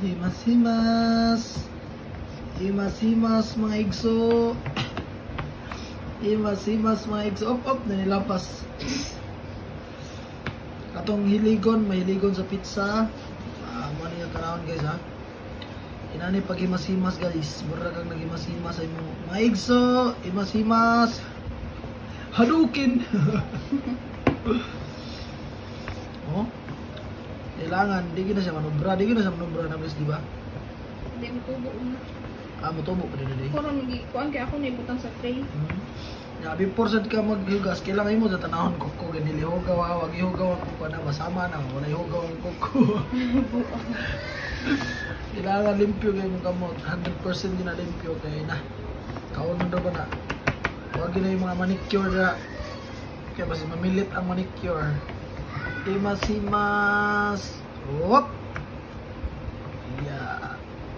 Himas-himas. Himas-himas mga igso. Himas-himas mga igso. Op, nanilapas. Katong hiligon, may hiligon sa pizza. Ano yung kanahon guys ha. Inani pag himas-himas guys. Mura kang nag-himas-himas ay mo. Mga igso, himas-himas. Hadukin. Oh. Kailangan, di na siya manubra. Di na siya manubra na guys, di ba? Hindi mo tubo na. Mutubo pa din. Kung kuan kaya ako naibutang sa tray. Before sad ka maghugas, kailangan mo sa tanahon kuko ganili hugaw, wag ihugaw ang kuko na masama na, wala ihugaw ang kuko. Kailangan limpyo kayo mong kamot, 100% din na limpyo kayo na. Kaunon daw ba na? Huwag na yung mga manicure na. Kaya basi mamilit ang manicure. Himas-himas. Whoop!